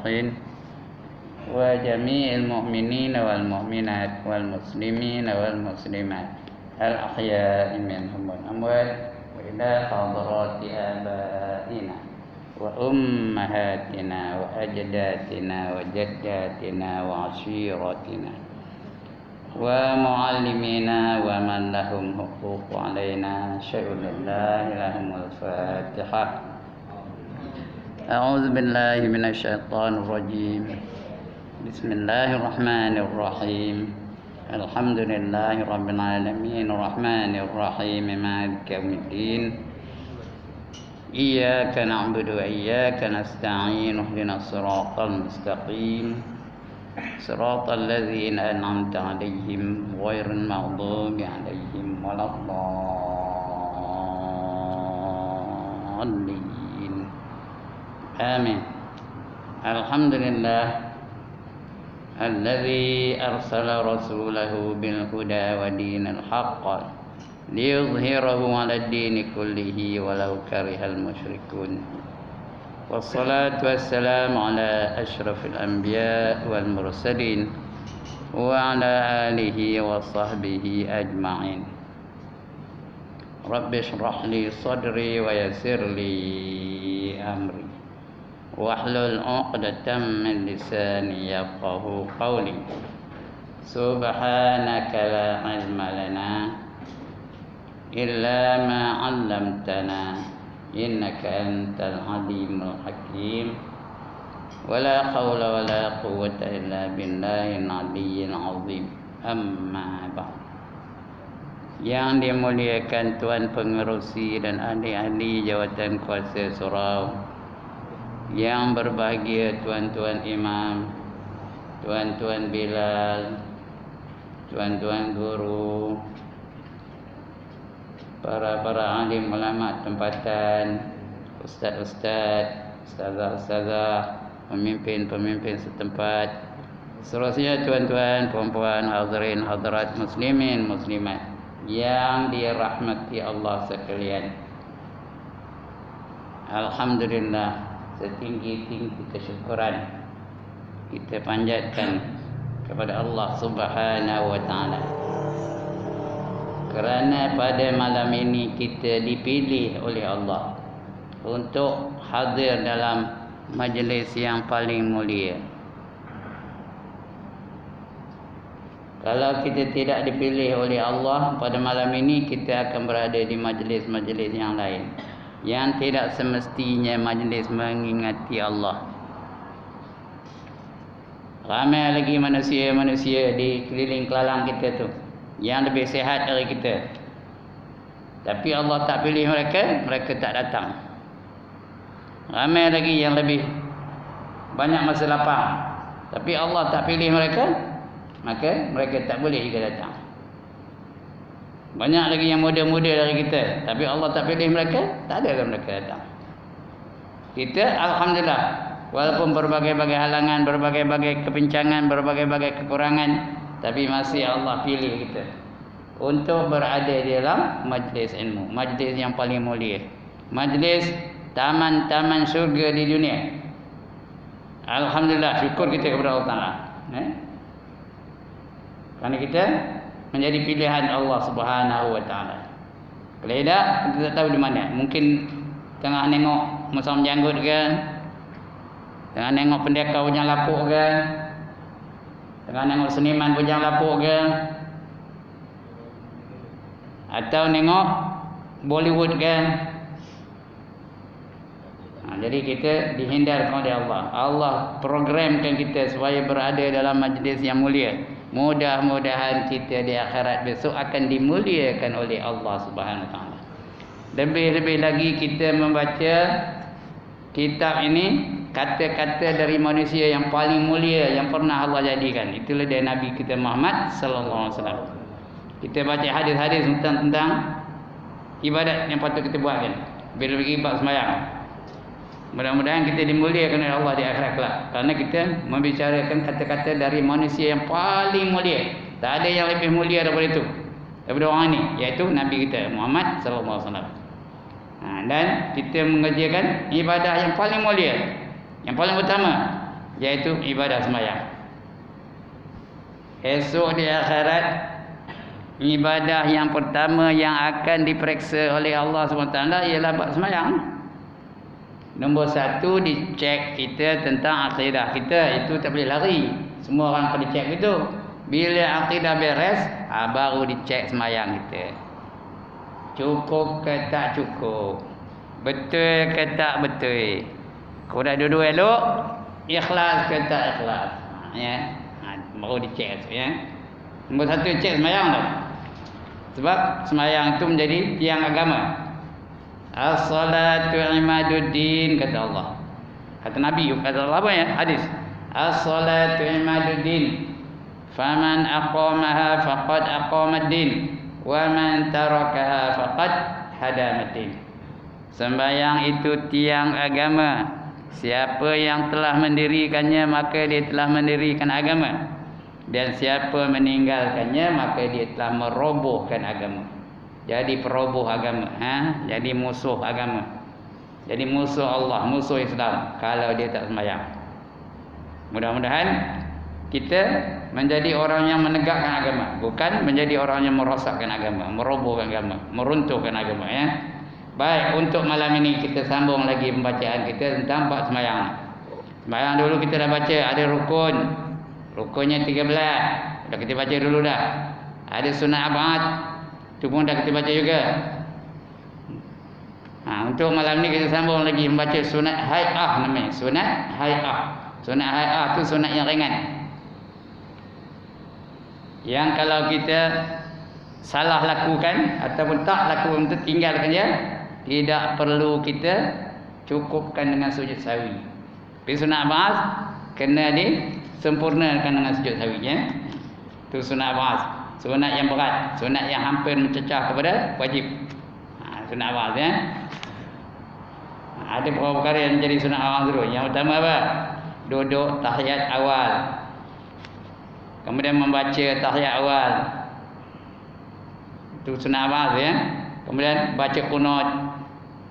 الصالحين وجميع المؤمنين والمؤمنات والمسلمين والمسلمات الأحياء منهم والأموات وإلى حضرات آبائنا وأمهاتنا وأجدادنا وجداتنا وعشيرتنا ومعلمينا ومن لهم حقوق علينا شيء لله لهم الفاتحة. أعوذ بالله من الشيطان الرجيم. بسم الله الرحمن الرحيم. الحمد لله رب العالمين الرحمن الرحيم مالك يوم الدين. إياك نعبد وإياك نستعين اهدنا الصراط المستقيم صراط الذين أنعمت عليهم غير المغضوب عليهم ولا الضالين آمين. الحمد لله الذي أرسل رسوله بالهدى ودين الحق ليظهره على الدين كله ولو كره المشركون. والصلاة والسلام على أشرف الأنبياء والمرسلين وعلى آله وصحبه أجمعين. رب اشرح لي صدري ويسر لي أمري واحلل عقدة من لساني يفقه قولي. سبحانك لا علم لنا إلا ما علمتنا إنك أنت العليم الحكيم. ولا حول ولا قوة إلا بالله العلي العظيم. أما بعد. Yang dimuliakan Tuan Pengerusi dan ahli-ahli jawatan kuasa surau, yang berbahagia tuan-tuan imam, tuan-tuan Bilal, tuan-tuan guru, para alim ulama tempatan, ustaz-ustaz, ustazah-ustazah, pemimpin-pemimpin setempat, seterusnya tuan-tuan, puan-puan, hadirin hadirat muslimin muslimat yang dirahmati Allah sekalian. Alhamdulillah, setinggi-tinggi kesyukuran kita panjatkan kepada Allah Subhanahu wa taala, kerana pada malam ini kita dipilih oleh Allah untuk hadir dalam majlis yang paling mulia. Kalau kita tidak dipilih oleh Allah pada malam ini, kita akan berada di majlis-majlis yang lain yang tidak semestinya majlis mengingati Allah. Ramai lagi manusia-manusia di keliling kelalang kita tu yang lebih sihat dari kita, tapi Allah tak pilih mereka, mereka tak datang. Ramai lagi yang lebih banyak masa lapang, tapi Allah tak pilih mereka, maka mereka tak boleh juga datang. Banyak lagi yang muda-muda dari kita, tapi Allah tak pilih mereka, tak ada mereka datang. Kita alhamdulillah, walaupun berbagai-bagai halangan, berbagai-bagai kepincangan, berbagai-bagai kekurangan, tapi masih Allah pilih kita untuk berada di dalam majlis ilmu, majlis yang paling mulia, majlis taman-taman syurga di dunia. Alhamdulillah, syukur kita kepada Allah Ta'ala, kerana kita menjadi pilihan Allah Subhanahu wa taala. Kalau tidak, kita tak tahu di mana. Mungkin tengah nengok musang janggut ke, tengah nengok pendekar bujang lapuk ke, tengah nengok seniman bujang lapuk ke, atau nengok Bollywood ke. Jadi kita dihindarkan oleh Allah. Allah programkan kita supaya berada dalam majlis yang mulia. Mudah-mudahan kita di akhirat besok akan dimuliakan oleh Allah Subhanahu wa taala. Lebih-lebih lagi kita membaca kitab ini, kata-kata dari manusia yang paling mulia yang pernah Allah jadikan. Itulah dari Nabi kita Muhammad sallallahu alaihi wasallam. Kita baca hadis-hadis tentang ibadat yang patut kita buat kan. Bila pergi bab sembahyang. Mudah-mudahan kita dimuliakan oleh Allah di akhirat kelak, kerana kita membicarakan kata-kata dari manusia yang paling mulia. Tak ada yang lebih mulia daripada itu, daripada orang ini, iaitu Nabi kita Muhammad sallallahu alaihi wasallam. Dan kita mengerjakan ibadah yang paling mulia, yang paling utama, iaitu ibadah sembahyang. Esok di akhirat, ibadah yang pertama yang akan diperiksa oleh Allah SWT ialah bab sembahyang. Nombor satu, dicek kita tentang akidah kita. Itu tak boleh lari. Semua orang akan dicek itu. Bila akidah beres, baru dicek sembahyang kita. Cukup ke tak cukup? Betul ke tak betul? Kau dah dua-dua elok, ikhlas ke tak ikhlas? Ya. Baru dicek tu, ya. Nombor satu, cek sembahyang tu. Sebab sembahyang itu menjadi tiang agama. As-salatu imaduddin, kata Allah. Kata Nabi, kata Allah apa ya? Hadis. As-salatu imaduddin. Faman aqamaha faqad aqamaddin, wa man tarakaha faqad hadamaddin. Sembahyang itu tiang agama. Siapa yang telah mendirikannya, maka dia telah mendirikan agama. Dan siapa meninggalkannya, maka dia telah merobohkan agama. Jadi peroboh agama, jadi musuh agama. Jadi musuh Allah, musuh Islam kalau dia tak sembahyang. Mudah-mudahan kita menjadi orang yang menegakkan agama, bukan menjadi orang yang merosakkan agama, merobohkan agama, meruntuhkan agama, ya. Baik, untuk malam ini kita sambung lagi pembacaan kita tentang bab sembahyang. Sembahyang dulu kita dah baca, ada rukun. Rukunnya 13. Dah kita baca dulu dah. Ada sunat abad. Itu pun dah kita baca juga. Untuk malam ni kita sambung lagi membaca sunat hai'ah namanya. Sunat hai'ah. Sunat hai'ah tu sunat yang ringan. Yang kalau kita salah lakukan ataupun tak lakukan, untuk tinggalkan dia, tidak perlu kita cukupkan dengan sujud sahwi. Tapi sunat abad kena disempurnakan dengan sujud sahwinya. Itu sunat abad. Sunat yang berat, sunat yang hampir mencecah kepada wajib. Sunat abad, ya. Ada beberapa perkara yang menjadi sunat abad dulu. Yang pertama apa? Duduk tahiyat awal. Kemudian membaca tahiyat awal. Itu sunat abad, ya. Kemudian baca qunut.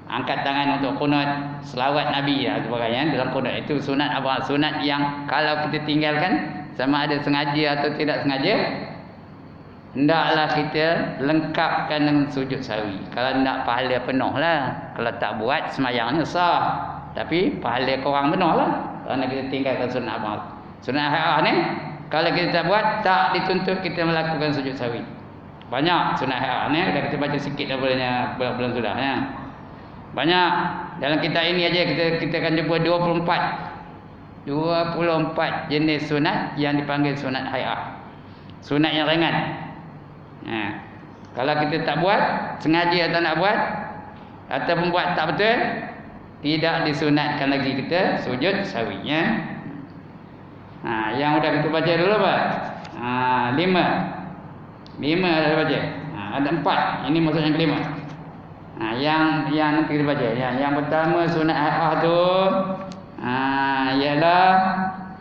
Angkat tangan untuk qunut, selawat Nabi, ya, sebagainya dalam qunut. Itu sunat abad. Sunat yang kalau kita tinggalkan, sama ada sengaja atau tidak sengaja, hendaklah kita lengkapkan dengan sujud sahwi. Kalau nak pahala penuh lah. Kalau tak buat, sembahyangnya sah, tapi pahala korang penuh lah kerana kita tinggalkan sunat abad. Sunat hai'ah ni, kalau kita tak buat, tak dituntut kita melakukan sujud sahwi. Banyak sunat hai'ah ni, dah kita baca sikit daripadanya bulan sudah, ya. Banyak. Dalam kitab ini aja kita akan jumpa 24 jenis sunat yang dipanggil sunat hai'ah. Sunat yang ringan. Kalau kita tak buat, sengaja atau nak buat, ataupun buat tak betul, tidak disunatkan lagi kita sujud sahwinya. Yang sudah kita baca dulu apa? 5 dah baca. Ada 4. Ini maksud yang kelima. Yang nanti kita baca. Yang pertama sunat hai'ah tu ialah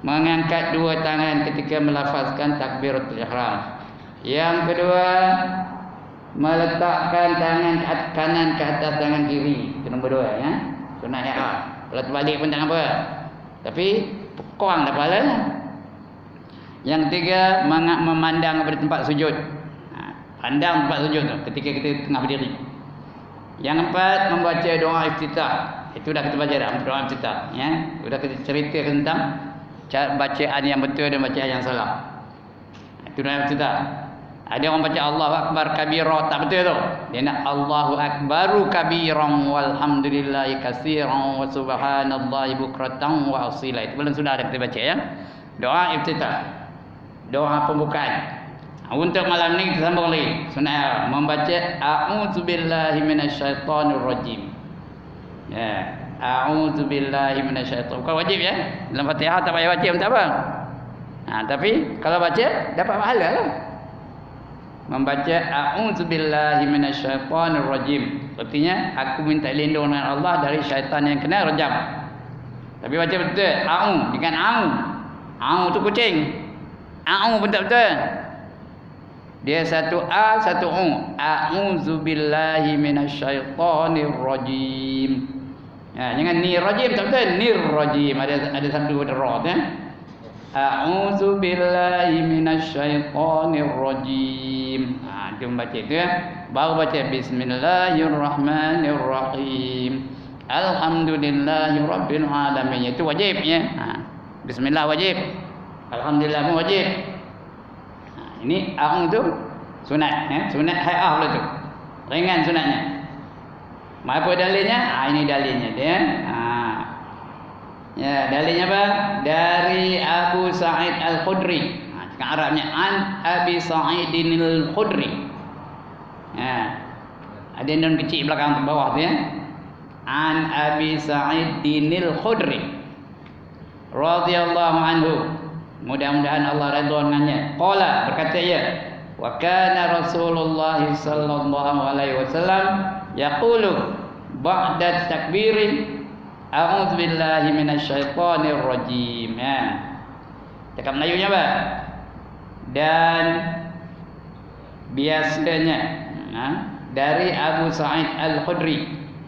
mengangkat dua tangan ketika melafazkan takbiratul ihram. Yang kedua, meletakkan tangan kanan ke atas tangan kiri. Itu nombor 2, ya. Sunat hai'ah. Kalau terbalik pun tak apa. Tapi kurang dah pahalanya. Yang ketiga, memandang kepada tempat sujud. Pandang tempat sujud tu ketika kita tengah berdiri. Yang keempat, membaca doa iftitah. Itu dah kita baca dah, doa iftitah, ya. Sudah kita cerita tentang bacaan yang betul dan bacaan yang salah. Itu doa iftitah. Ada orang baca Allahu Akbar kabira, tak betul tu. Dia nak Allahu Akbaru kabiran walhamdulillahi katsiran wa subhanallahi bukratan wa asila. Itu belum sudah ada kita baca, ya. Doa iftitah. Doa pembukaan. Untuk malam ni kita sambung lagi. Sunat membaca a'udzubillahi minasyaitonir rajim. Ya, a'udzubillahi minasyaitonir. Bukan wajib, ya. Dalam Fatihah tak payah baca pun tak apa. Tapi kalau baca dapat pahala lah. Membaca a'udzubillahi minasyaitonir rajim. Artinya aku minta lindung dengan Allah dari syaitan yang kena rejam. Tapi baca betul a'u, bukan a'u. A'u tu kucing. A'u pun tak betul. Dia satu A, satu U. A'udzubillahi minasyaitonir rajim. Jangan ni rajim, tak betul. Nir rajim. Ada satu ra, ya. A'udzu billahi minasyaitonir rajim. Dia membaca itu ya. Baru baca bismillahirrahmanirrahim. Alhamdulillahirabbil alamin. Itu wajib ya. Bismillah wajib. Alhamdulillah pun wajib. Ini a'udzu sunat ya. Sunat hai'ah pula tu. Ringan sunatnya. Apa dalilnya? Ini dalilnya dia. Ya, dalilnya apa? Dari Abu Sa'id Al-Khudri. Cakap Arabnya an Abi Sa'idin Al-Khudri. Ya. Ada nun kecil belakang bawah tu ya. An Abi Sa'idin Al-Khudri radhiyallahu anhu. Mudah-mudahan Allah redha dengannya. Qala, berkata ia, wa kana Rasulullah sallallahu alaihi wasallam yaqulu ba'da takbirin a'udzu billahi minasyaitonir rajim. Cakap Melayunya apa? Dan biasanya dari Abu Sa'id Al-Khudri.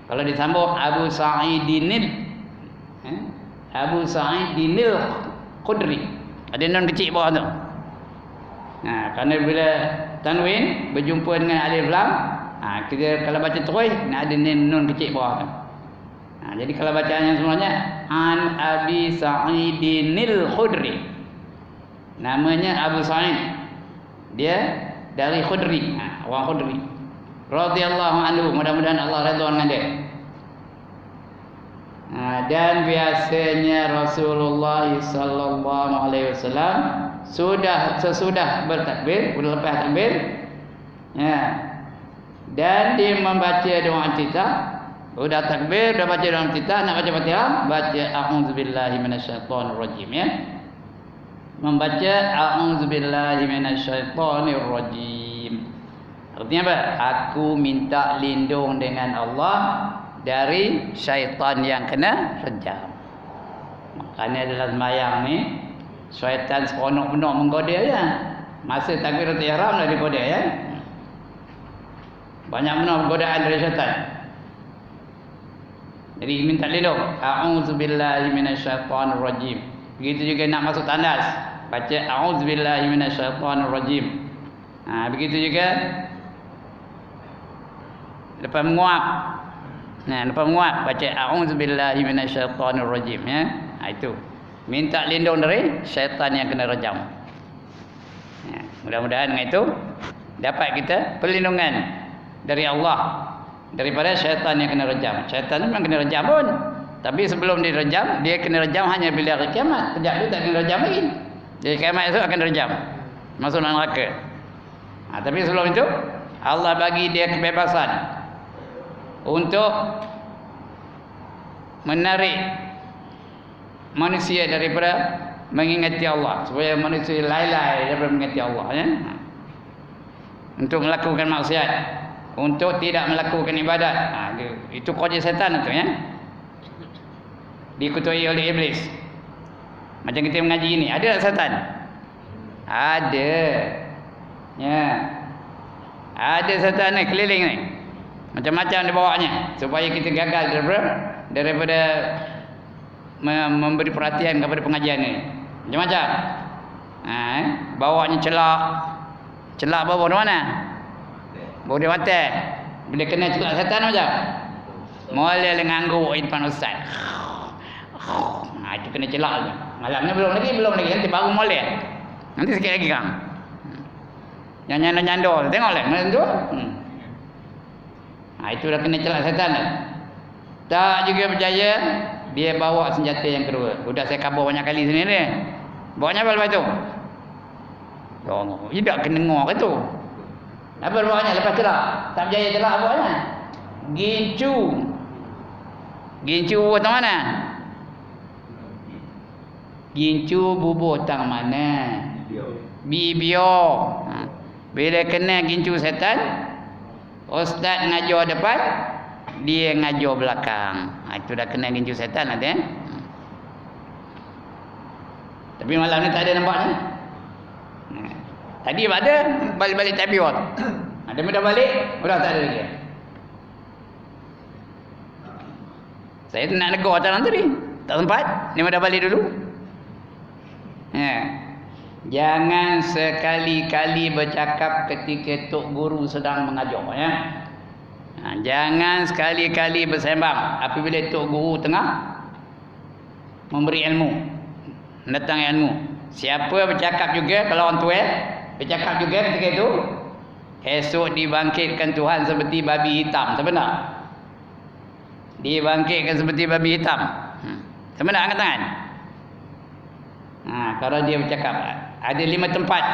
Kalau disambung Abu Sa'idinil Khudri. Ada nun kecil bawah tu. Kerana bila tanwin berjumpa dengan alif lam, kita kalau baca terus nak ada nun kecil bawah tu. Jadi kalau bacaannya semuanya an Abi Sa'idinil Khudri. Namanya Abu Sa'id. Dia dari Khudri, orang Khudri. Radhiyallahu anhu, mudah-mudahan Allah redha dengan dia. Dan biasanya Rasulullah sallallahu alaihi wasallam sesudah bertakbir, sudah lepas takbir, dan dia membaca doa iftitah. Sudah takbir, sudah baca doa iftitah, nak baca Fatihah, baca a'udzubillahi minasyaitonir rajim ya. Membaca a'udzubillahi minasyaitonir rajim. Artinya apa? Aku minta lindung dengan Allah dari syaitan yang kena rejam. Makanya dalam sembahyang ni syaitan seronok-benok menggoda ya. Masa takbiratul ihram dah digoda ya. Banyak benar godaan dari syaitan. Jadi minta lindung. A'udzubillahi minasyaitonir rajim. Begitu juga nak masuk tandas, baca a'udzubillahi minasyaitonir rajim. Begitu juga lepas menguap. Lepas menguap baca a'udzubillahi minasyaitonir rajim ya. Itu. Minta lindung dari syaitan yang kena rejam. Mudah-mudahan dengan itu dapat kita perlindungan dari Allah daripada syaitan yang kena rejam. Syaitan memang kena rejam pun, tapi sebelum direjam, dia kena rejam hanya bila hari kiamat. Sejak itu tak kena rejam lagi. Jadi kiamat itu akan rejam, masuk neraka. Tapi sebelum itu Allah bagi dia kebebasan untuk menarik manusia daripada mengingati Allah, supaya manusia lalai daripada mengingati Allah ya. Untuk melakukan maksiat, untuk tidak melakukan ibadat. Itu kerja setan itu ya. Dikuasai oleh iblis. Macam kita mengaji ini, ada tak setan? Ada. Ya. Ada setan ni keliling ni. Macam-macam dia bawanya supaya kita gagal daripada memberi perhatian kepada pengajian ni. Macam-macam. Bawanya celak. Celak bawa di mana? Bawa di mata. Bila kena celak setan macam mula ngangguk di depan ustaz. Itu kena celak tu. Malam ni belum lagi nanti baru mula. Nanti sikit lagi kang. Yang nyandor tengoklah malam tu. Itu dah kena celak setan dah. Tak juga berjaya, dia bawa senjata yang kedua. Sudah saya khabar banyak kali sini ni. Bawanya apa lepas tu? Oh, tidak kena ngor ke tu. Apa bawanya lepas celak? Tak berjaya celak apa bawanya? Gincu. Gincu bubur tang mana? Gincu bubur tang mana? Bibio. Bila kena gincu setan, ustaz ngajar depan, dia ngajar belakang. Itu dah kena gincu setan nanti. Tapi malam ni tak ada nampak ni. Tadi ada balik-balik tabiat. Ada mudah balik, sudah tak ada lagi. Saya nak negur jalan tadi. Tak sempat, ni mudah balik dulu. Jangan sekali-kali bercakap ketika tok guru sedang mengajar, ya. Jangan sekali-kali bersembang apabila tok guru tengah memberi ilmu, mendatang ilmu. Siapa bercakap juga, kalau orang tua bercakap juga ketika itu, esok dibangkitkan Tuhan seperti babi hitam. Sebenar? Dibangkitkan seperti babi hitam. Sebenar, angkat tangan. Kalau dia bercakap, ada 5 tempat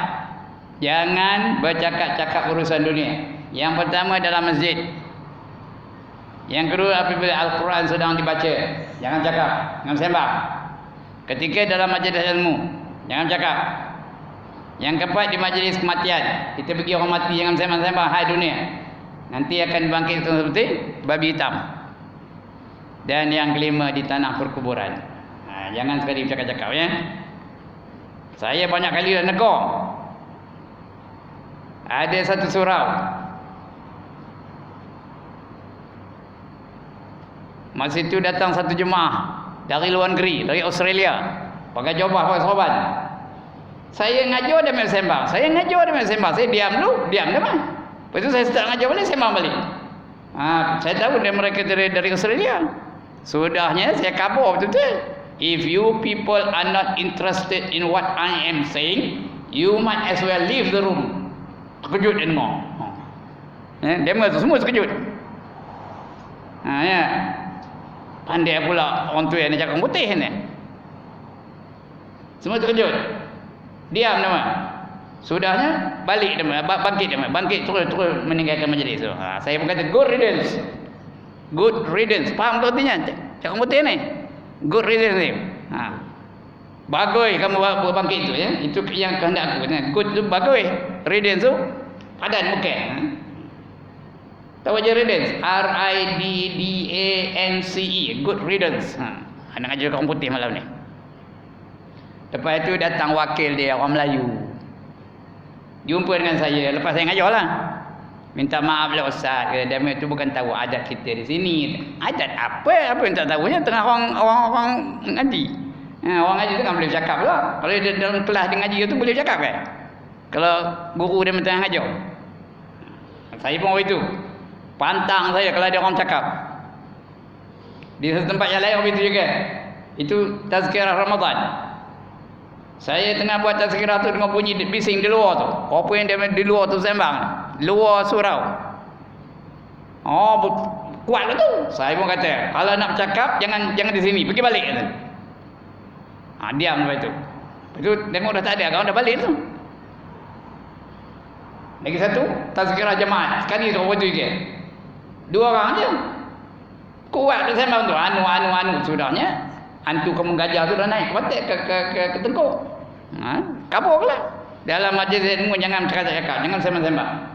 jangan bercakap-cakap urusan dunia. Yang pertama dalam masjid. Yang kedua apabila Al-Quran sedang dibaca, jangan cakap, jangan sembang. Ketika dalam majlis ilmu, jangan cakap. Yang keempat di majlis kematian, kita pergi orang mati, jangan sembang-sembang hai dunia. Nanti akan bangkit seperti babi hitam. Dan yang kelima di tanah perkuburan. Jangan sekali bercakap-cakap, ya. Saya banyak kali dah negur. Ada satu surau. Masa itu datang satu jemaah dari luar negeri, dari Australia. Pakai jubah, pakai sorban. Saya ngajar dia main sembang. Saya diam dulu, diam dia mah. Lepas itu saya start ngajar balik, sembang balik. Saya tahu dia mereka dari Australia. Sudahnya saya kabur betul-betul. If you people are not interested in what I am saying, you might as well leave the room. Terkejut dia dengar. Dia semua terkejut. Ya. Pandai pula orang tua yang cakap putih ni. Semua terkejut. Diam nama. Sudahnya balik dia, bangkit terus meninggalkan majlis. Saya pun kata good riddance. Good riddance. Faham tu artinya? Cakap putih ni. Good riddance ni. Bagus kamu berbangkit tu, ya. Itu yang kehendak aku. Good tu bagus. Riddance tu padan muka. Tahu aja riddance. R-I-D-D-A-N-C-E. Good riddance. Anak ajar kaum putih malam ni. Lepas itu datang wakil dia, orang Melayu. Jumpa dengan saya. Lepas saya ngajar lah. Minta maaf lah Ustaz. Dia itu bukan tahu adat kita di sini. Adat apa? Apa yang tak tahunya? Tengah orang ngaji. Orang ngaji tu kan boleh bercakap lah. Kalau dia dalam kelas dia ngaji tu boleh bercakap kan? Kalau guru dia tengah ngajar. Saya pun begitu. Pantang saya kalau ada orang cakap. Di satu tempat yang lain begitu juga. Itu tazkirah Ramadan. Saya tengah buat tazkirah tu dengan bunyi bising di luar tu. Apa yang dia di luar tu sembang. Luar surau. Kuat lah tu. Saya pun kata, kalau nak bercakap jangan di sini, pergi balik kata. Diam lepas tu. Lepas tu tengok dah tak ada, kawan dah balik tu. Lagi satu, tazkirah jemaat. Sekali tu apa tu juga. 2 orang je. Kuat tu sembang tu. Anu. Sudahnya hantu kamu gajah tu dah naik ke tengkuk. Kabur lah. Dalam majlis ilmu jangan cakap-cakap, jangan sembang-sembang.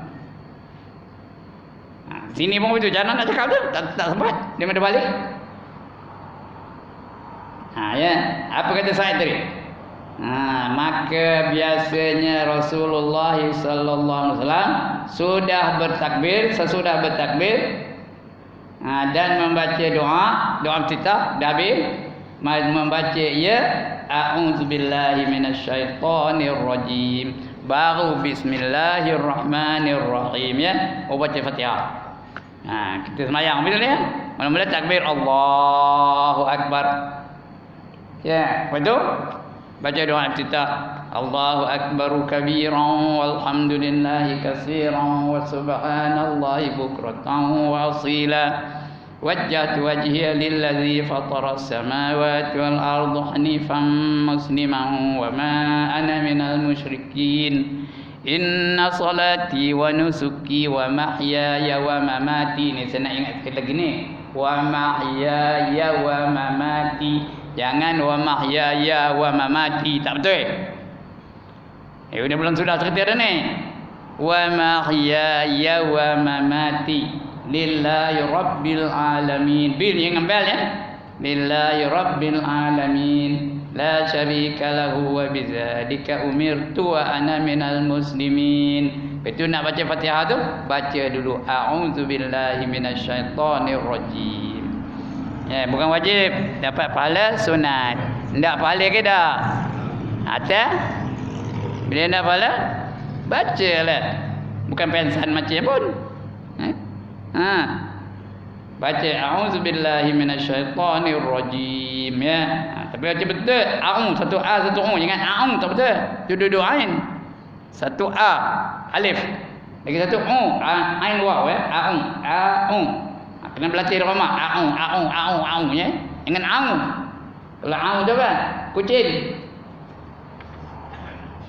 Sini pun begitu, jangan nak cakap tu, tak sempat. Dia dah balik. Ya, apa kata saya tadi? Maka biasanya Rasulullah sallallahu alaihi wasallam sudah bertakbir, sesudah bertakbir dan membaca doa iftitah, dah habis membaca a'udzubillahi minasyaitonir rajim, baru bismillahirrahmanirrahim, ya. Baca Fatihah. Kita sembahyang betul ya. Mula-mula takbir Allahu akbar. Ya, betul? Baca doa iftitah. Allahu akbaru kabiran walhamdulillahi katsiran wa subhanallahi bukratan wa asila. Wajjahtu wajhiya lillazi fatara as-samawati wal arda hanifan musliman wa ma ana minal musyrikin. Inna salati wa nusuki wa mahyaya wa mamati. Ni saya nak ingat sekali lagi ni. Wa mahyaya wa mamati. Jangan wa mahyaya wa mamati. Tak betul. Dia belum sudah cerita dah ni. Wa mahyaya wa mamati lillahi rabbil alamin. Bil yang ambil ya. Lillahi rabbil alamin. La syarika lahu wa bidzalika umirtu wa ana minal muslimin. Betul nak baca Fatihah tu? Baca dulu a'udzubillahi minasyaitonir rajim. Ya, bukan wajib, dapat pahala sunat. Enggak pahala ke dah? Atas. Bila nak pala, bacalah. Bukan pensan macam pun. Baca a'udzubillahi minasyaitonirrajim ya. Tapi baca betul. Satu A satu U, jangan tak betul. Dua ain. Satu A alif. Lagi satu U ain waw ya. Kena berlatih rumah. Ya. Jangan Kalau tu apa? Kucing.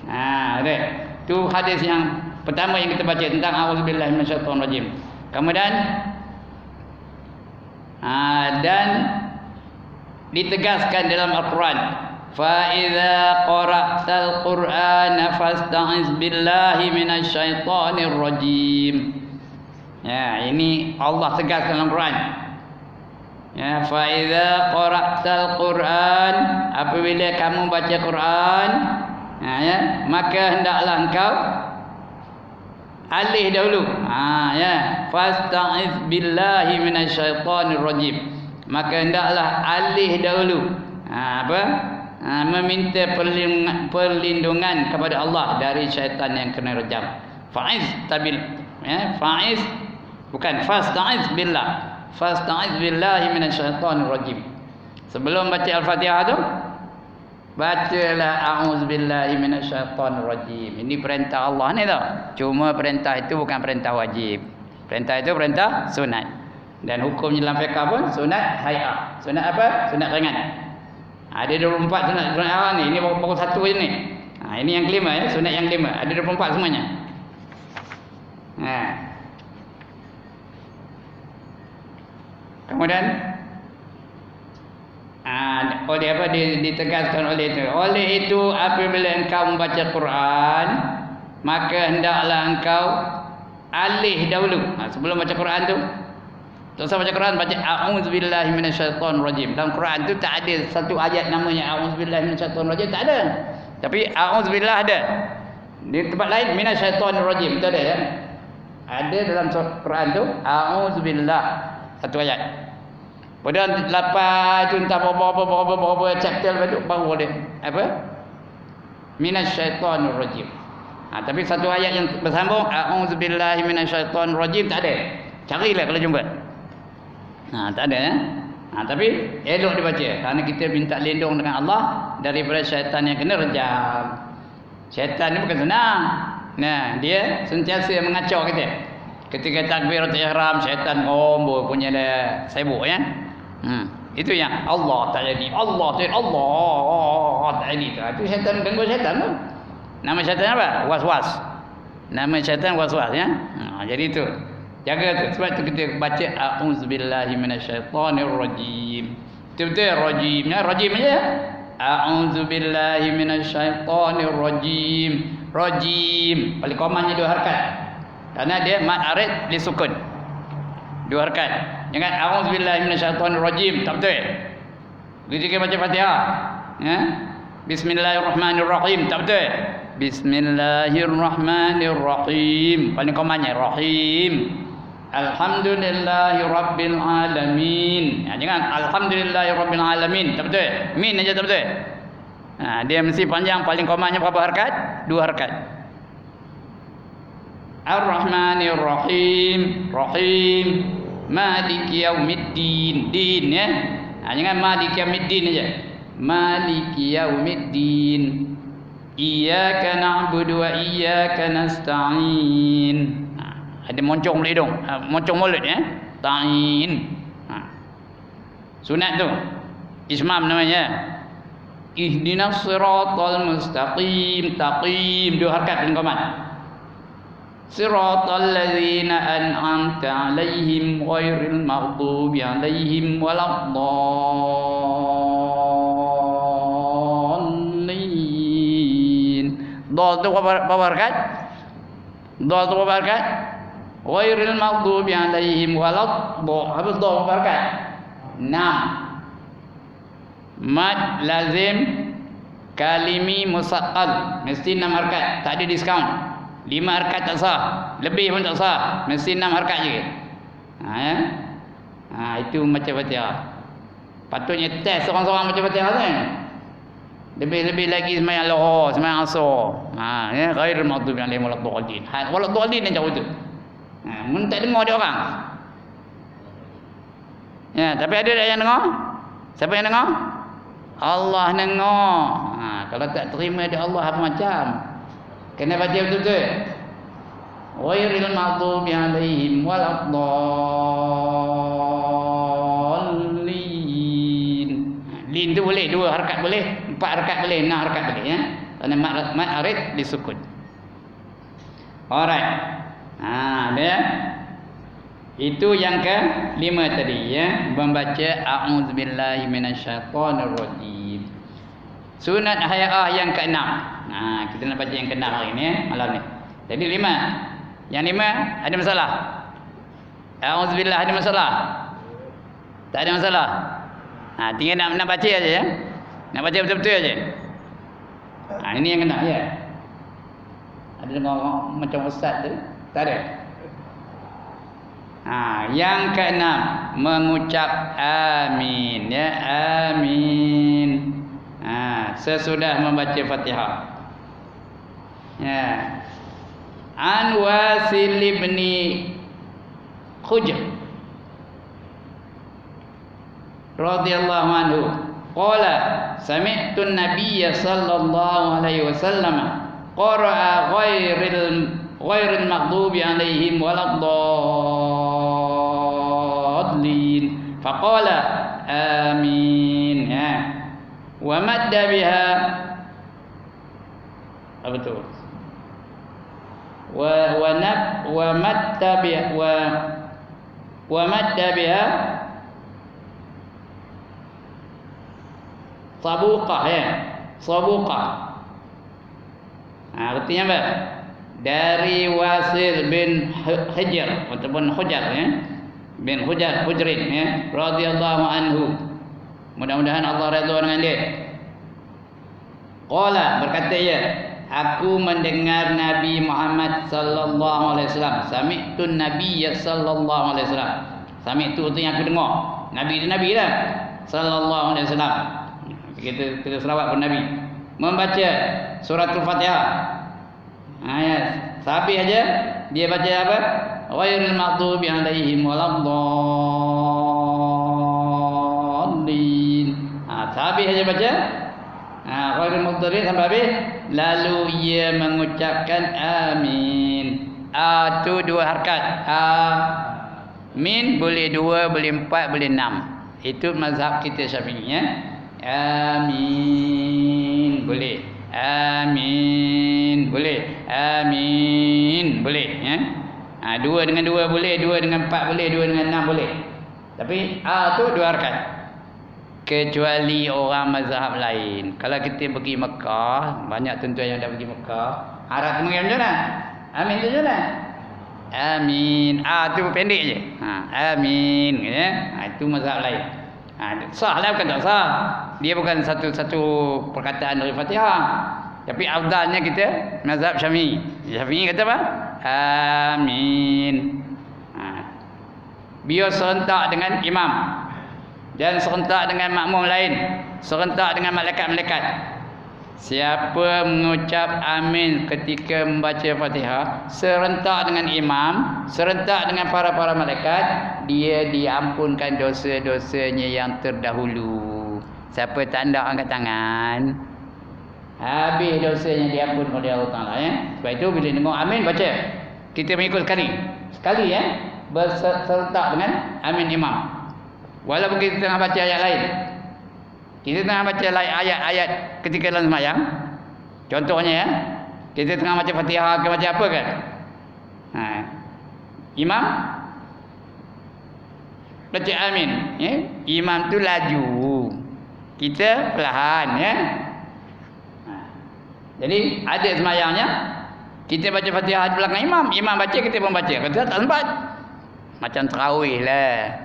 Ada. Tu hadis yang pertama yang kita baca tentang a'udzubillahi minasyaitonirrajim. Kemudian dan ditegaskan dalam Al-Quran, fa idza qara'tal qur'ana fasta'iz billahi minasyaitonir rajim. Ya, ini Allah tegaskan dalam Al-Quran. Ya, fa idza qara'tal qur'an, apabila kamu baca Quran, ya, maka hendaklah engkau alih dahulu. Ya, fasta'iz billahi minasyaitonir rajim. Maka hendaklah alih dahulu. Meminta perlindungan kepada Allah dari syaitan yang kena rejam. Fa'iz tabil, ya, fa'iz bukan fasta'iz billah. Fasta'iz billahi minasyaitonir rajim. Sebelum baca Al-Fatihah tu, bacalah a'udzubillahi minasyaitonir rajim. Ini perintah Allah ni tau. Cuma perintah itu bukan perintah wajib. Perintah itu perintah sunat. Dan hukumnya dalam fiqh pun sunat hay'ah. Sunat apa? Sunat ringan. Ada 24 sunat awal ni. Ini baru satu je ni. Ini yang kelima ya, sunat yang kelima. Ada 24 semuanya. Kemudian oleh apa ditegaskan oleh itu. Oleh itu apabila engkau membaca Quran, maka hendaklah engkau alih dahulu. Sebelum baca Quran tu, tak usah baca Quran, baca a'udzubillahi minasyaitonir rajim. Dalam Quran tu tak ada satu ayat namanya a'udzubillahi minasyaitonir rajim, tak ada. Tapi a'udzubillah ada. Di tempat lain minasyaitonir rajim, itu ada ya. Ada dalam Quran tu a'udzubillah, satu ayat. Pada lepas tu entah berapa chapter lepas tu baru boleh apa? Minasyaitonir rajim. Tapi satu ayat yang bersambung a'udzubillahi minasyaitonir rajim tak ada. Carilah kalau jumpa. Tak ada ya. Tapi elok dibaca kerana kita minta lindung dengan Allah daripada syaitan yang kena rejam. Syaitan ni bukan senang. Dia sentiasa mengacau kita. Ketika takbiratul ihram, syaitan punya dah sibuk ya. Itu yang Allah tak jadi. Allah tak jadi. Itu syaitan, ganggu syaitan tu. Nama syaitan apa? Was-was. Nama syaitan was-was ya. Jadi itu. Jaga tu. Sebab tu kita baca a'udzubillahi minasyaitonir rajim. Betul-betul rajimnya rajim aja. A'udzubillahi minasyaitonir rajim. Rajim. Paling komanya 2 harakat. Karena dia mad arid disukun. 2 harakat. Jangan a'udzubillahi minasyaitonir rajim. Tak betul. Ketika baca Fatihah, ya. Bismillahirrahmanirrahim. Tak betul. Bismillahirrahmanirrahim. Paling komanya rahim. Alhamdulillahirabbil alamin. Jangan alhamdulillahirabbil alamin. Tak betul. Min aja tak betul. Dia mesti panjang, paling komanya berapa harakat? 2 harakat. Ar-Rahmanir-Rahim. Rahim. Maliki yaumiddin. Din ya. Jangan maliki yaumiddin aja. Maliki yaumiddin. Iyyaka na'budu wa iyyaka nasta'in. Ada moncong mulut hidung, moncong mulut ya. Ta'in. Sunat tu. Ismam namanya. Ihdinas siratal mustaqim. Taqim 2 harakat paling komat. Siratal ladzina an'amta 'alaihim ghairil maghdubi 'alaihim waladdallin. Dal tu berapa harakat? Dal tu berapa harakat? Ghairil maghdubi 'alaihim waladdallin. Habis dal berapa harakat? 6. Mad lazim kalimi musaqqal mesti 6 harakat, tak ada diskaun. 5 harakat tak sah, lebih pun tak sah, mesti 6 harakat je. Itu macam Fatihah. Patutnya test orang-orang macam Fatihah kan. Lebih-lebih lagi sembahyang lohor, sembahyang asar. Ya, ghairil maghdubi alaihim waladdallin. Waladdallin yang jauh tu. Mun tak dengar dia orang. Ya, tapi ada tak yang dengar? Siapa yang dengar? Allah dengar. Kalau tak terima dia Allah apa macam? Kena baca betul-betul. Ghairil maghdubi alaihim waladdallin. Lin tu boleh, 2 harakat boleh, 4 harakat boleh, 6 harakat boleh ya. Kerana mat arid disukun. Alright. Dia. Itu yang ke-5 tadi ya, membaca a'udzubillahi minasyaitonirrajim. Sunat haya'ah yang ke-6. Kita nak baca yang ke-6 hari ni ya, malam ni. Jadi 5. Yang 5 ada masalah. A'udzubillah ada masalah? Tak ada masalah. Tinggal nak baca aja ya. Nak baca betul-betul aja. Ini yang kena ya. Ada dengar macam ustaz tu? Tak ada. Yang ke-6 mengucap amin ya, amin. Sesudah membaca Fatihah. Ya. An Wasil bin Hujr radhiyallahu anhu qala sami'tu an-nabiyya sallallahu alaihi wasallam qara'a ghairil maghdubi alaihim waladdallin faqala amin ya wa madda biha apa tu wa madda biha sabuqah ya, sabuqah. Artinya apa? Dari Wasil bin Hujr ataupun Hujar ya, bin Hujrin ya, radhiyallahu anhu. Mudah-mudahan Allah redha dengan dia. Qala, berkata ia, aku mendengar Nabi Muhammad sallallahu alaihi wasallam. Sami'tu Nabiyya sallallahu alaihi wasallam. Sami'tu itu yang aku dengar. Nabi itu nabi lah. Sallallahu alaihi wasallam. Kita selawat kepada Nabi. Membaca suratul Fatihah. Ya, sapi aja dia baca apa? Ghairil maghdubi alaihim waladdallin. Sapi aja baca. Ghairil maghdubi sampai habis. Lalu ia mengucapkan amin. Tu 2 harakat. Min boleh 2, boleh 4, boleh 6. Itu mazhab kita Syafi'i ya. Amin boleh, amin boleh, amin boleh ya. 2 dengan 2 boleh, 2 dengan 4 boleh, 2 dengan 6 boleh. Tapi tu 2 harakat. Kecuali orang mazhab lain. Kalau kita pergi Mekah, banyak tuan-tuan yang dah pergi Mekah, harap mengira macam mana? Amin tu je lah. Amin. Tu pendek je. Amin ya. Itu mazhab lain. Sah lah, bukan tak sah. Dia bukan satu perkataan dari Fatihah. Tapi afdalnya kita mazhab Syafi'i. Syafi'i kata apa? Amin. Biar serentak dengan imam dan serentak dengan makmum lain, serentak dengan malaikat-malaikat. Siapa mengucap amin ketika membaca Fatihah serentak dengan imam, serentak dengan para malaikat, dia diampunkan dosa-dosanya yang terdahulu. Siapa tak hendak angkat tangan, habis dosanya diampun oleh Allah Taala ya. Sebab itu bila dengar amin baca. Kita mengikut sekali ya, berserentak dengan amin imam. Walaupun kita tengah baca ayat lain. Kita tengah baca ayat-ayat ketika dalam sembahyang. Contohnya ya, kita tengah baca Fatihah ke baca apa kan? Imam baca amin ya. Imam tu laju, kita perlahan ya. Jadi ada sembahyangnya kita baca Fatihah di belakang imam, imam baca kita pun baca. Kita tak sempat. Macam tarawih lah.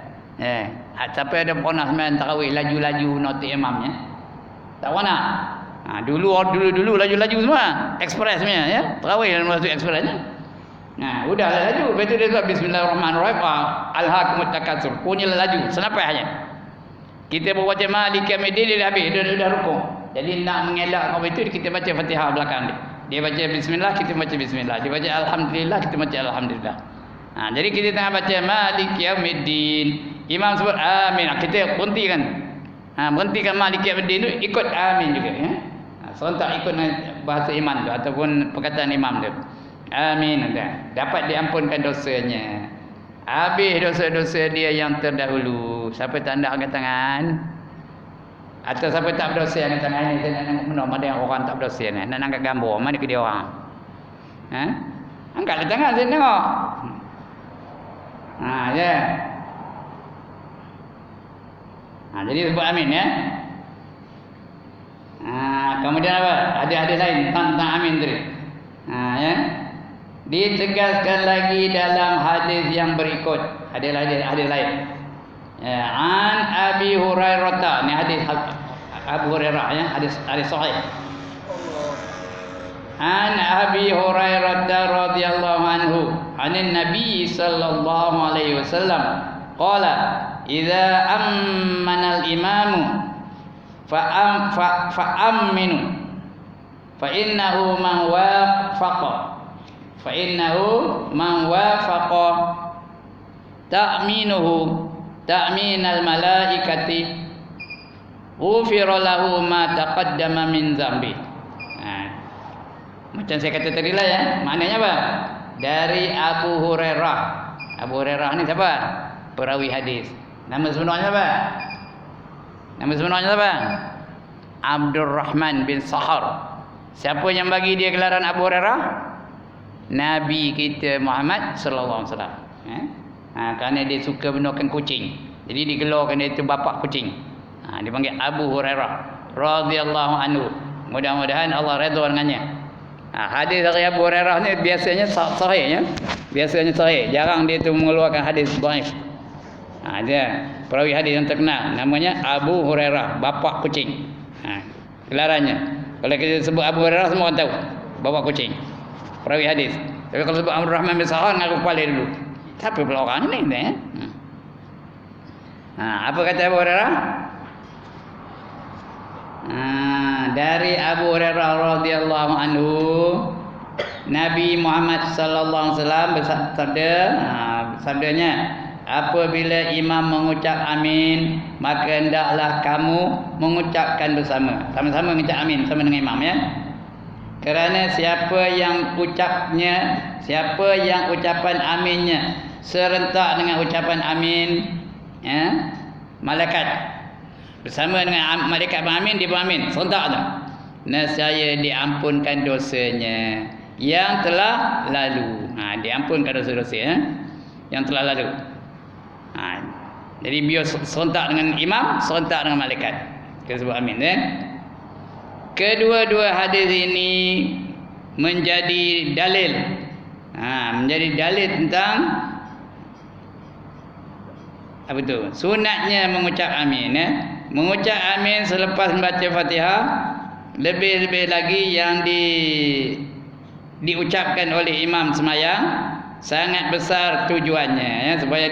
Siapa ada pernah sembahyang tarawih laju-laju notik imamnya? Tak pernah. Dulu laju-laju semua, express punya ya. Tarawih dalam masuk expressnya. Udahlah laju. Lepas tu dia kata bismillahirrahmanirrahim. Alhaakumut takatsur. Punyalah laju, senapasnya. Kita baca Maliki Yaumiddin dia dah habis, dah rukuk. Jadi nak mengelak apa itu kita baca Fatihah belakang dia. Dia baca bismillah, kita baca bismillah. Dia baca alhamdulillah, kita baca alhamdulillah. Jadi kita tengah baca Malik Yaumiddin. Imam sebut amin. Kita berhentikan. Berhentikan Malik Yaumiddin tu ikut amin juga ya. Serentak ikut bahasa imam tu ataupun perkataan imam tu. Amin. Dapat diampunkan dosanya. Habis dosa-dosa dia yang terdahulu. Siapa tak nak angkat tangan? Atau siapa tak berdosa angkat tangan ni? Saya nak tengok mana ada yang orang tak berdosa ni. Nak angkat gambar. Mana ke dia orang? Angkatlah tangan saya tengok. Ya. Jadi sebut amin ya. Kemudian apa? Ada hadis lain tentang amin tadi. Ya. Ditegaskan lagi dalam hadis yang berikut. Hadis lain. An Abi Hurairah. Ini hadis Abu Hurairah ya, hadis sahih. An Abi Hurairah radhiyallahu anhu, anin Nabi sallallahu alaihi wasallam qala idza ammana al-imamu fa aminu fa innahu man wafaqa ta'minuhu ta'minal malaikati ghufira lahu ma taqaddama min zambi. Macam saya kata tadi lah ya. Maknanya apa? Dari Abu Hurairah. Abu Hurairah ni siapa? Perawi hadis. Nama sebenarnya apa? Abdurrahman bin Sahar. Siapa yang bagi dia gelaran Abu Hurairah? Nabi kita Muhammad sallallahu alaihi wasallam. Kerana dia suka benarkan kucing. Jadi digelarkan dia itu bapa kucing. Dia panggil Abu Hurairah radhiyallahu anhu. Mudah-mudahan Allah redha dengannya. Hadis dari Abu Hurairah ni biasanya sahih ya. Biasanya sahih. Jarang dia tu mengeluarkan hadis dhaif. Dia perawi hadis yang terkenal namanya Abu Hurairah, bapa kucing. Gelarannya. Kalau kita sebut Abu Hurairah semua orang tahu, bapa kucing. Perawi hadis. Tapi kalau sebut Abdurrahman bin Sahar ngaku kepala dulu. Siapa pula orang ni ya? Apa kata Abu Hurairah? Dari Abu Hurairah radhiyallahu anhu, Nabi Muhammad sallallahu alaihi wasallam bersabda, sabdanya, apabila imam mengucap amin, maka hendaklah kamu mengucapkan bersama. Sama-sama mengucap amin sama dengan imam ya. Kerana siapa yang ucapan aminnya serentak dengan ucapan amin ya, malaikat bersama dengan malaikat beramin, dia beramin serentak tu. Nescaya diampunkan dosanya yang telah lalu. Diampunkan dosa-dosa ya, yang telah lalu. Jadi biar serentak dengan imam, serentak dengan malaikat. Kita sebut amin ya. Kedua-dua hadis ini menjadi dalil. Menjadi dalil tentang apa tu? Sunatnya mengucap amin ya. Mengucap amin selepas membaca Fatihah, lebih-lebih lagi yang diucapkan oleh imam semayang, sangat besar tujuannya ya, supaya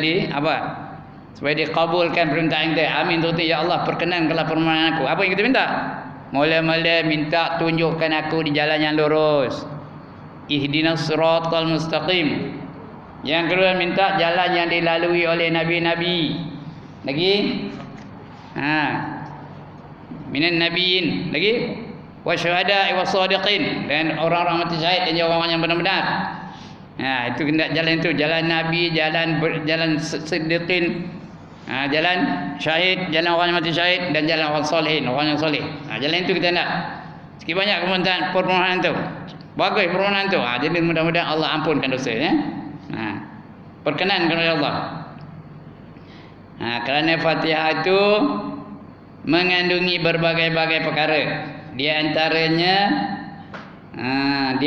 supaya dikabulkan permintaan kita. Amin tu ya Allah, perkenankanlah permohonan aku. Apa yang kita minta? Mula-mula minta tunjukkan aku di jalan yang lurus. Ihdinas siratal mustaqim. Yang kedua minta jalan yang dilalui oleh nabi-nabi. Lagi minan nabiyyin, lagi wasyuhada'i wassadiqin, dan orang-orang mati syahid dan orang-orang yang benar-benar. Itu kena jalan itu, jalan nabi, jalan siddiqin, jalan syahid, jalan orang yang mati syahid, dan jalan orang solehin, orang yang soleh. Jalan itu kita nak. Sikit banyak permohonan itu. Bagus permohonan itu. Jadi mudah-mudahan Allah ampunkan dosa ya. Perkenankan oleh Allah. Kerana Fatihah itu mengandungi berbagai-bagai perkara. Di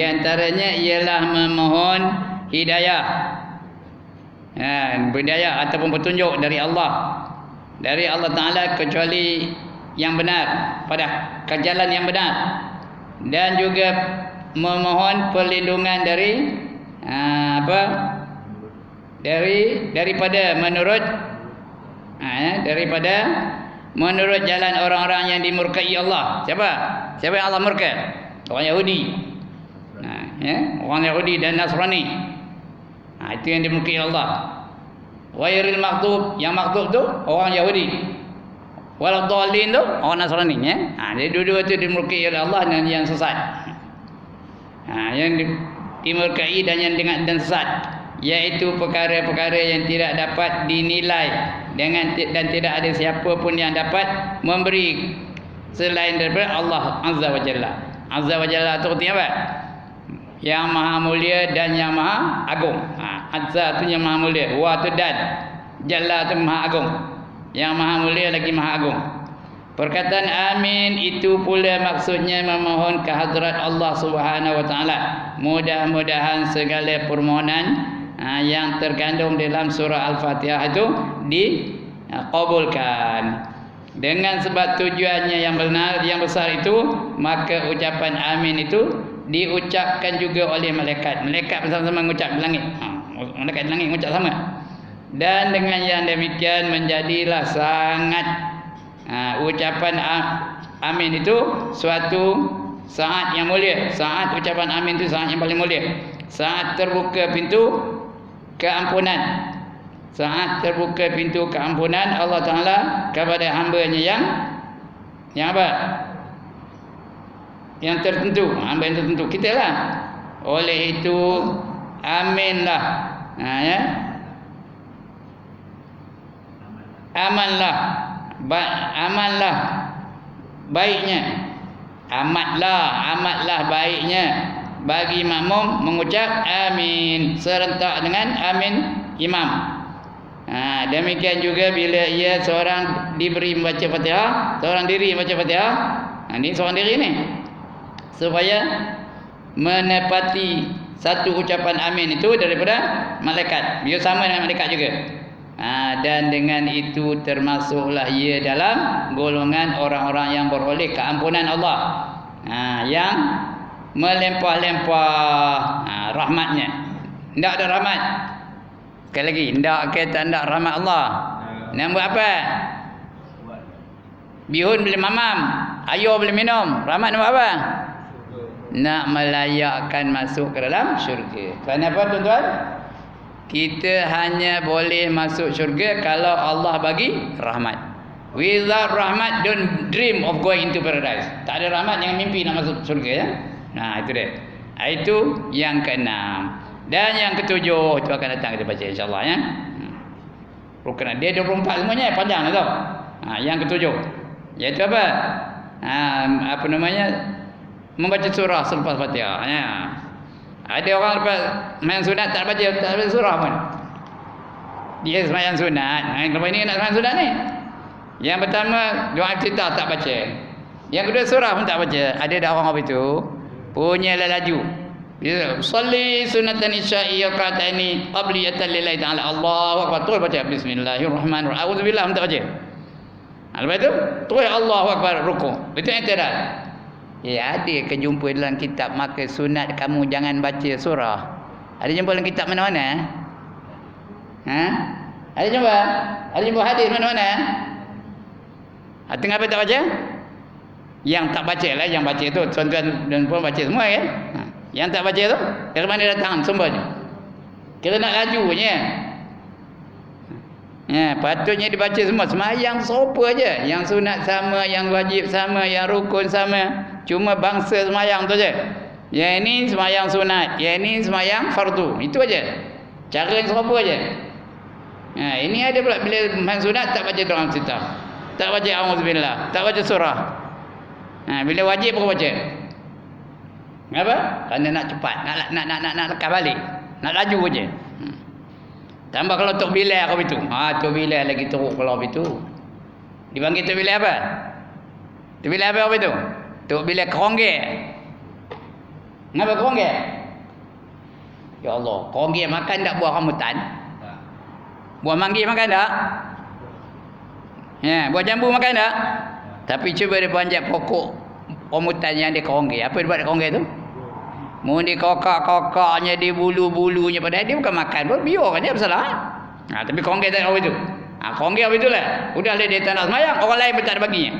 antaranya ialah memohon hidayah. Hidayah ataupun petunjuk dari Allah Ta'ala, kecuali yang benar, pada jalan yang benar, dan juga memohon perlindungan dari daripada menurut jalan orang-orang yang dimurkai Allah. Siapa? Siapa yang Allah murka? Orang Yahudi. Orang Yahudi dan Nasrani. Itu yang dimurkai Allah. Ghairil maghdub, yang maghdub tu orang Yahudi. Waladhdallin tu orang Nasrani, jadi dua-dua tu dimurkai oleh Allah dan yang sesat. Yang dimurkai dan sesat, iaitu perkara-perkara yang tidak dapat dinilai dan tidak ada siapa pun yang dapat memberi selain daripada Allah Azza wa Jalla. Azza wa Jalla tu artinya apa? Yang maha mulia dan yang maha agung. Azza tu yang maha mulia, wa tu dan, Jalla tu maha agung. Yang maha mulia lagi maha agung. Perkataan amin itu pula maksudnya memohon ke hadrat Allah Subhanahu wa taala. Mudah-mudahan segala permohonan yang terkandung dalam surah Al-Fatihah itu dikabulkan. Dengan sebab tujuannya yang benar, yang besar itu, maka ucapan amin itu diucapkan juga oleh malaikat. Malaikat bersama-sama mengucap di langit. Malaikat di langit mengucap sama. Dan dengan yang demikian menjadilah sangat ucapan amin itu suatu saat yang mulia. Saat ucapan amin itu saat yang paling mulia. Saat terbuka pintu keampunan. Saat terbuka pintu keampunan Allah Ta'ala kepada hamba-Nya yang apa? Yang tertentu. Hamba yang tertentu. Kita lah. Oleh itu aminlah. Amanlah baiknya. Amatlah baiknya bagi makmum mengucap amin serentak dengan amin imam. Demikian juga bila ia seorang diberi membaca Fatihah, seorang diri membaca Fatihah, ini seorang diri ni, supaya menepati satu ucapan amin itu daripada malaikat. Dia sama dengan malaikat juga. Dan dengan itu termasuklah ia dalam golongan orang-orang yang beroleh keampunan Allah, yang melempah-lempah rahmatnya. Tidak ada rahmat. Sekali lagi, tidak kata tidak rahmat Allah. Nak buat apa? Bihun boleh mamam, ayo boleh minum. Rahmat nak buat apa? Nak melayakkan masuk ke dalam syurga. Kenapa tuan-tuan? Kita hanya boleh masuk syurga kalau Allah bagi rahmat. Without rahmat, don't dream of going into paradise. Tak ada rahmat, jangan mimpi nak masuk syurga, ya. Itu dia. Itu yang keenam. Dan yang ketujuh, itu akan datang kita baca insya-Allah, ya. Rukun dia 24 semuanya, panjang tau. Yang ketujuh, iaitu apa? Apa namanya? Membaca surah selepas Fatihah, ya. Ada orang lepas main sunat tak baca surah pun. Dia sembahyang sunat. Lepas ini nak sembahyang sunat ni. Yang pertama doa iftitah tak baca. Yang kedua surah pun tak baca. Ada dah orang apa itu punya laju. Dia salli sunatan isya'i rakaataini qabliyatan lillahi ta'ala. Allahu akbar. Terus baca bismillahirrahmanirrahim. Auzubillah tak baca. Lepas itu terus Allahu akbar rukuk. Itu i'tidal. Ada ke jumpa dalam kitab maka sunat kamu jangan baca surah? Ada jumpa dalam kitab mana-mana? Ada jumpa? Ada jumpa hadis mana-mana? Tengah apa tak baca? Yang tak baca lah, yang baca tu tuan-tuan dan puan baca semua, kan? Yang tak baca tu dari mana datang sumbernya? Kita nak lajunya. Patutnya dibaca semua. Semayang serupa aja. Yang sunat sama, yang wajib sama, yang rukun sama. Cuma bangsa semayang tu aja. Yang ini semayang sunat, yang ini semayang fardu. Itu aja. Cara yang serupa aja. Ini ada pula bila main sunat tak baca doa iftitah, tak baca auzubillah, tak baca surah. Bila wajib baru baca. Kenapa? Kerana nak cepat, nak lekas balik, nak laju aja. Tambah kalau Tok Bilal kau itu. Tok Bilal lagi teruk kalau itu. Dipanggil Tok Bilal apa? Tok Bilal apa itu? Tok Bilal keronggek. Kenapa keronggek? Ya Allah, keronggek makan tak buah rambutan? Buah manggi makan tak? Buah jambu makan tak? Tapi cuba dia panjat pokok rambutan yang dia keronggek. Apa dia buat keronggek tu? Mau di kokak-kokaknya, di bulu-bulunya, padahal dia bukan makan pun, biar kan dia bersalah. Tapi keronggek tak tahu itu. Konggir begitulah. Udah dia tak nak semayang, orang lain pun tak ada baginya.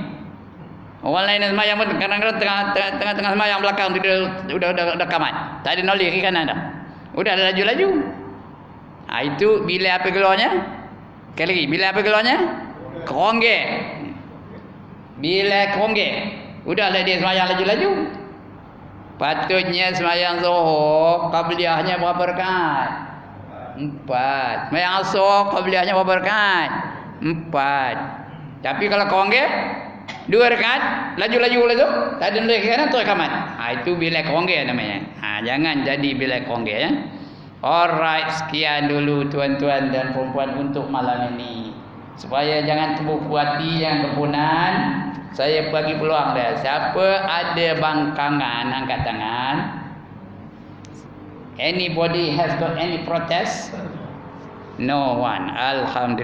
Orang lain yang semayang pun kadang-kadang tengah-tengah semayang belakang tu dia udah kamat. Tak ada nolih kiri kanan dah. Udah laju-laju. Itu bila apa keluarnya? Sekali lagi, bila apa keluarnya? Konggir. Bila konggir. Udahlah dia semayang laju-laju. Patutnya semayang zuhur, qabliyahnya berapa rakaat? 4. Semayang asar, qabliyahnya berapa rakaat? 4. Tapi kalau konggir 2 rakaat, laju-laju tu, tak ada nolih kanan tu kamat. Itu bila konggir namanya. Jangan jadi bila konggir ya. Alright, sekian dulu tuan-tuan dan perempuan untuk malam ini. Supaya jangan terbuku hati, jangan kepunan. Saya bagi peluang dia. Siapa ada bangkangan, angkat tangan. Anybody has got any protest? No one. Alhamdulillah.